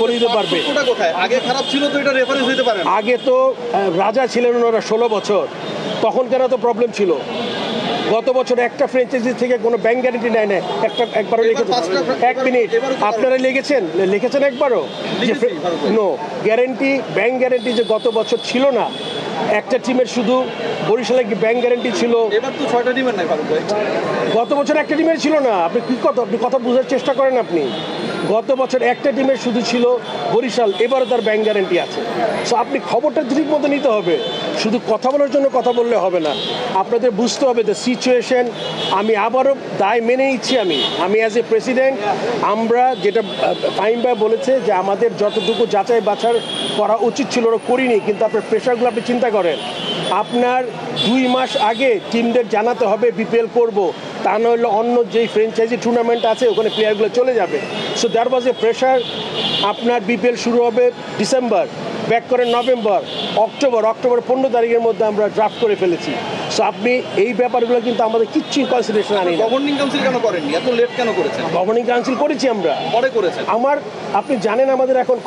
করে দিতে পারবে। আগে খারাপ ছিল তো এটা রেফারেন্স হতে পারে। আগে তো রাজা ছিলেন ওনারা 16 বছর, তখন কেন তো প্রবলেম ছিল। গত বছর একটা ফ্র্যাঞ্চাইজি থেকে কোনো ব্যাংক গ্যারান্টি নেয় না, একবারও লিখেছে। এক মিনিট, আপনারা লিখেছেন একবারও নো গ্যারান্টি, ব্যাংক গ্যারান্টি যে গত বছর ছিল না। একটা টিমের শুধু বরিশালে ব্যাংক গ্যারান্টি ছিল, এবার তো 6টা টিমের নাই ফারুক ভাই। গত বছর একটা টিমের ছিল না। আপনি কথা বোঝার চেষ্টা করেন। আপনি গত বছর একটা টিমের শুধু ছিল বরিশাল, এবারও তার ব্যাংক গ্যারান্টি আছে। সো আপনি খবরটা ঠিক মতো নিতে হবে, শুধু কথা বলার জন্য কথা বললে হবে না। আপনাদের বুঝতে হবে দ্য সিচুয়েশন। আমি আবারও দায় মেনে নিচ্ছি। আমি অ্যাজ এ প্রেসিডেন্ট, আমরা যেটা ফাহিম ভাই বলেছে যে আমাদের যতটুকু যাচাই বাছাই করা উচিত ছিল ওরা করিনি, কিন্তু আপনার প্রেশারগুলো আপনি চিন্তা করেন। আপনার 2 মাস আগে টিমদের জানাতে হবে বিপিএল করব, তা নইলে অন্য যেই ফ্র্যাঞ্চাইজি টুর্নামেন্ট আছে ওখানে প্লেয়ারগুলো চলে যাবে। So that was A pressure. আপনার বিপিএল শুরু হবে ডিসেম্বর, ব্যাক করে নভেম্বর, অক্টোবর 15 তারিখের মধ্যে আমরা ড্রাফট করে ফেলেছি। সো আপনি এই ব্যাপারগুলো কিন্তু আমাদের কিচ্ছুই কনসিডারেশন আনি না। গভর্নিং কাউন্সিল কেন করেননি, এত লেট কেন করেছেন? গভর্নিং কাউন্সিল করেছি আমরা, পরে করেছেন। আপনি জানেন আমাদের এখন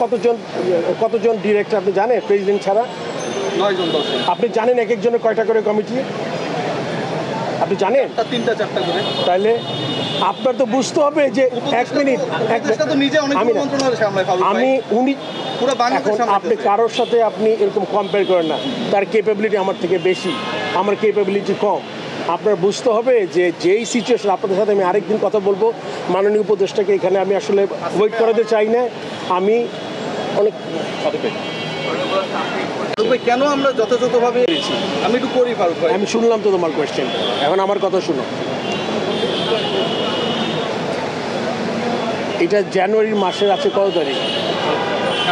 কতজন ডিরেক্টর আপনি জানেন? প্রেসিডেন্ট ছাড়া 9 জন 10 জন। আপনি জানেন এক একজনের কয়টা করে কমিটি? আপনি জানেন? 3টা 4টা করে। তাহলে আপনার তো বুঝতে হবে যে এক মিনিট, তো নিজে অনেক মন্ত্রণালয় সামলায় ফারুক ভাই। উনি পুরো বাংলাদেশ এখন আপনি সামলায়। কারোর সাথে আপনি এরকম কম্পেয়ার করেন না। তার ক্যাপাবিলিটি আমার থেকে বেশি, আমার ক্যাপাবিলিটি কম। আপনার বুঝতে হবে যে যেই সিচুয়েশন, আপনাদের সাথে আমি আরেকদিন কথা বলবো। মাননীয় উপদেষ্টাকে এখানে আমি আসলে ওয়েট করাতে চাই না। আমি অনেক কেন আমরা যথাযথভাবে আমি একটু করি ফারুক ভাই। আমি শুনলাম তো তোমার কোয়েশ্চেন, এখন আমার কথা শুনো। এটা জানুয়ারি মাসের আছে কত তারিখ?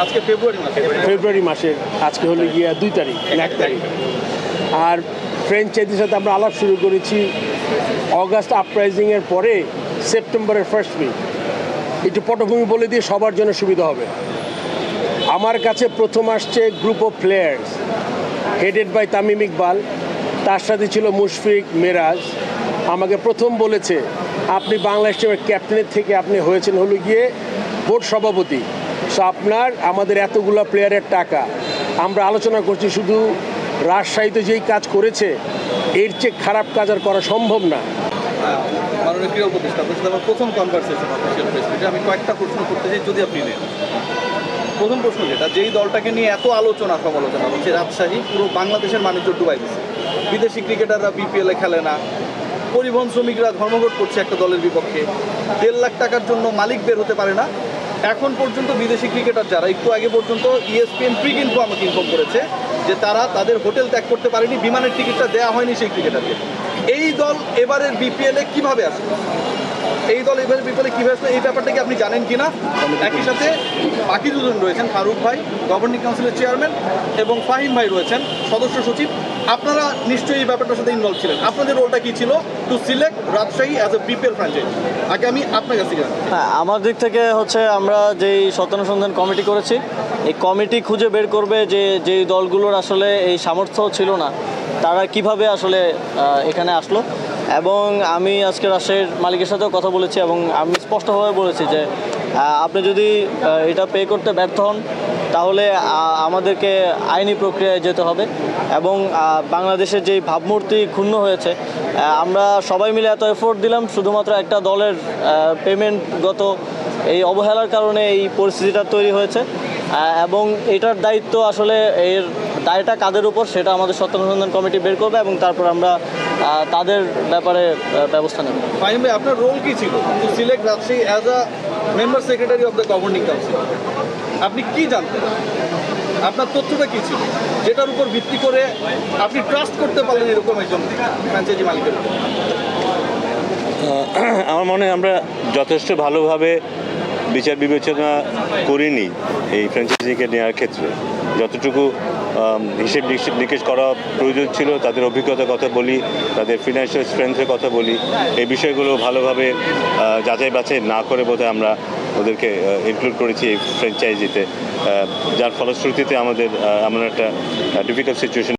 আজকে ফেব্রুয়ারি মাসের আজকে হলো গিয়া 2 তারিখ, 1 তারিখ। আর ফ্র্যাঞ্চাইজির সাথে আমরা আলাপ শুরু করেছি অগাস্ট আপরাইজিংয়ের পরে, সেপ্টেম্বরের ফার্স্ট উইক। একটু পটভূমি বলে দিয়ে সবার জন্য সুবিধা হবে। আমার কাছে প্রথম আসছে group of players headed by Tamim Iqbal, তার সাথে ছিল মুশফিক, মেরাজ। আমাকে প্রথম বলেছে আপনি বাংলাদেশ টিমের ক্যাপ্টেনের থেকে আপনি হয়েছেন হলো গিয়ে বোর্ড সভাপতি। সো আমাদের এতগুলো প্লেয়ারের টাকা আমরা আলোচনা করছি। শুধু রাজশাহীতে যেই কাজ করেছে এর চেয়ে খারাপ কাজ আর করা সম্ভব না। মাননীয় ক্রীড়া উপদেষ্টা, আপনার সাথে আমার প্রথম কনভারসেশন অফিসিয়াল প্রেসিডেন্টে। আমি কয়েকটা প্রশ্ন করতে চাই, যদি আপনি নেন। প্রথম প্রশ্ন যেটা, যেই দলটাকে নিয়ে এত আলোচনা সমালোচনা হচ্ছে, রাজশাহী পুরো বাংলাদেশের বাণিজ্য ডুবাই দিচ্ছে। বিদেশি ক্রিকেটাররা বিপিএলে খেলে না, পরিবহন শ্রমিকরা ধর্মঘট করছে একটা দলের বিপক্ষে, 1.5 লাখ টাকার জন্য মালিক বের হতে পারে না। এখন পর্যন্ত বিদেশি ক্রিকেটার যারা, একটু আগে পর্যন্ত ESPN প্রিক ইনফো আমাকে ইনফর্ম করেছে যে তারা তাদের হোটেল ত্যাগ করতে পারেনি, বিমানের টিকিটটা দেওয়া হয়নি সেই ক্রিকেটারকে। এই দল এবারের বিপিএলে কিভাবে আসবে? এই ব্যাপারটা কি আপনি জানেন কিনা? একই সাথে বাকি দুজন রয়েছেন, ফারুক ভাই গভর্নিং কাউন্সিলের চেয়ারম্যান এবং ফাহিম ভাই রয়েছেন সদস্য সচিব। আপনারা নিশ্চয়ই এই ব্যাপারটার সাথে ইনভলভ ছিলেন। আপনাদের রোলটা কি ছিল to select Rajshahi as a BPL franchise? আগে আমি আপনার কাছে জানি। হ্যাঁ, আমার দিক থেকে হচ্ছে আমরা যেই সত্যানুসন্ধান কমিটি করেছি, এই কমিটি খুঁজে বের করবে যে যেই দলগুলোর আসলে এই সামর্থ্য ছিল না তারা কিভাবে আসলে এখানে আসলো। এবং আমি আজকে রাজশাহীর মালিকের সাথেও কথা বলেছি এবং আমি স্পষ্টভাবে বলেছি যে আপনি যদি এটা পে করতে ব্যর্থ হন তাহলে আমাদেরকে আইনি প্রক্রিয়ায় যেতে হবে। এবং বাংলাদেশের যেই ভাবমূর্তি ক্ষুণ্ণ হয়েছে, আমরা সবাই মিলে এত এফোর্ট দিলাম, শুধুমাত্র একটা দলের পেমেন্টগত এই অবহেলার কারণে এই পরিস্থিতিটা তৈরি হয়েছে। এবং এটার দায়িত্ব আসলে এর দায়টা কাদের উপর সেটা আমাদের সত্যানুসন্ধান কমিটি বের করবে এবং তারপর আমরা তাদের ব্যাপারে ব্যবস্থা নেব। ফাহিম ভাই, আপনার রোল কি ছিল to select Rajshahi as a member secretary of the governing council? আপনি কি জানতেন? আপনার তথ্যটা কী ছিল যেটার উপর ভিত্তি করে আপনি ট্রাস্ট করতে পারলেন এরকম একজন ফ্র্যাঞ্চাইজি মালিকের উপর? আমার মনে হয় আমরা যথেষ্ট ভালোভাবে বিচার বিবেচনা করিনি এই ফ্র্যাঞ্চাইজিকে নেওয়ার ক্ষেত্রে। যতটুকু হিসেব নিকেশ করা প্রয়োজন ছিল, তাদের অভিজ্ঞতার কথা বলি, তাদের ফিনান্সিয়াল স্ট্রেংথের কথা বলি, এই বিষয়গুলো ভালোভাবে যাচাই বাছাই না করে বোধহয় আমরা ওদেরকে ইনক্লুড করেছি এই ফ্র্যাঞ্চাইজিতে, যার ফলশ্রুতিতে আমাদের এমন একটা ডিফিকাল্ট সিচুয়েশন